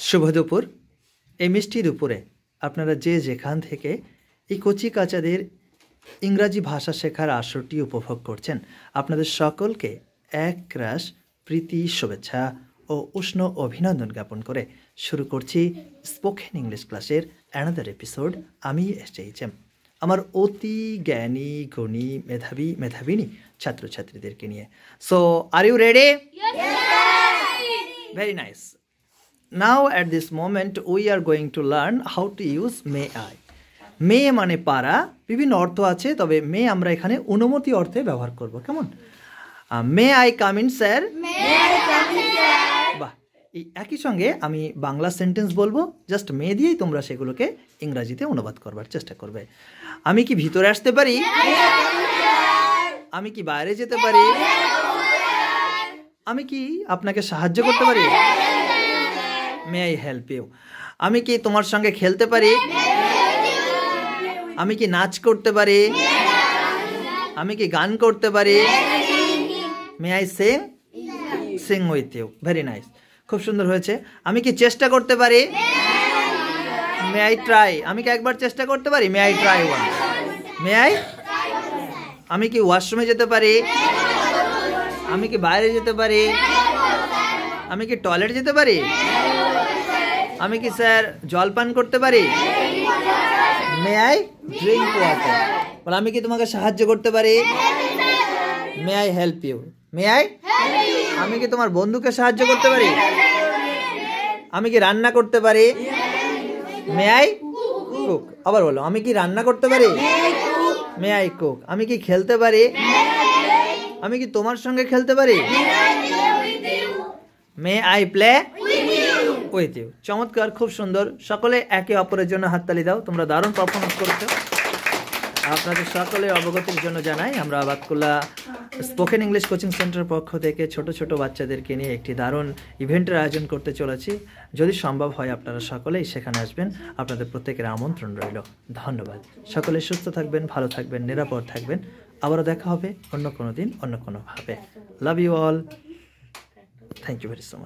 শুভ দুপুর। এই মিষ্টি দুপুরে আপনারা যে যেখান থেকে এই কচি কাচাদের ইংরাজি ভাষা শেখার আসরটি উপভোগ করছেন, আপনাদের সকলকে একরাশ প্রীতি, শুভেচ্ছা ও উষ্ণ অভিনন্দন জ্ঞাপন করে শুরু করছি স্পোকেন ইংলিশ ক্লাসের অ্যানাদার এপিসোড। আমি SHM আমার অতি জ্ঞানী, গুণী, মেধাবিনী ছাত্রছাত্রীদেরকে নিয়ে। So are you ready? Very nice. Now at this moment we are going to learn how to use may I. মে মানে পারা, বিভিন্ন অর্থ আছে, তবে মে আমরা এখানে অনুমতি অর্থে ব্যবহার করব। কেমন? May I come in sir. বাহ, এই একই সঙ্গে আমি বাংলা সেন্টেন্স বলবো, জাস্ট মে দিয়েই তোমরা সেগুলোকে ইংরাজিতে অনুবাদ করবার চেষ্টা করবে। আমি কি ভিতরে আসতে পারি? আমি কি বাইরে যেতে পারি? আমি কি আপনাকে সাহায্য করতে পারি? May I help you. আমি কি তোমার সঙ্গে খেলতে পারি? আমি কি নাচ করতে পারি? আমি কি গান করতে পারি? May I sing with you. Very nice, খুব সুন্দর হয়েছে। আমি কি চেষ্টা করতে পারি? May I try. আমি কি একবার চেষ্টা করতে পারি? May I try one. May I. আমি কি ওয়াশরুমে যেতে পারি? আমি কি বাইরে যেতে পারি? আমি কি টয়লেট যেতে পারি? আমি কি স্যার জল পান করতে পারি? May I drink water. বল, আমি কি তোমাকে সাহায্য করতে পারি? May I help you. May I. আমি কি তোমার বন্ধুকে সাহায্য করতে পারি? আমি কি রান্না করতে পারি? May I cook. আবার বলো, আমি কি রান্না করতে পারি? May I cook. আমি কি খেলতে পারি? আমি কি তোমার সঙ্গে খেলতে পারি? May I play with you. চমৎকার, খুব সুন্দর। সকলে একে অপরের জন্য হাততালি দাও, তোমরা দারুণ পারফরমেন্স করেছো। আপনাদের সকলের অবগতির জন্য জানাই, আমরা বাতকুল্লা স্পোকেন ইংলিশ কোচিং সেন্টারের পক্ষ থেকে ছোট ছোট বাচ্চাদেরকে নিয়ে একটি দারুণ ইভেন্টের আয়োজন করতে চলেছি। যদি সম্ভব হয় আপনারা সকলেই সেখানে আসবেন, আপনাদের প্রত্যেকের আমন্ত্রণ রইল। ধন্যবাদ। সকলে সুস্থ থাকবেন, ভালো থাকবেন, নিরাপদ থাকবেন। আবারও দেখা হবে অন্য কোনো দিন, অন্য কোনোভাবে। Love you all. Thank you very so much.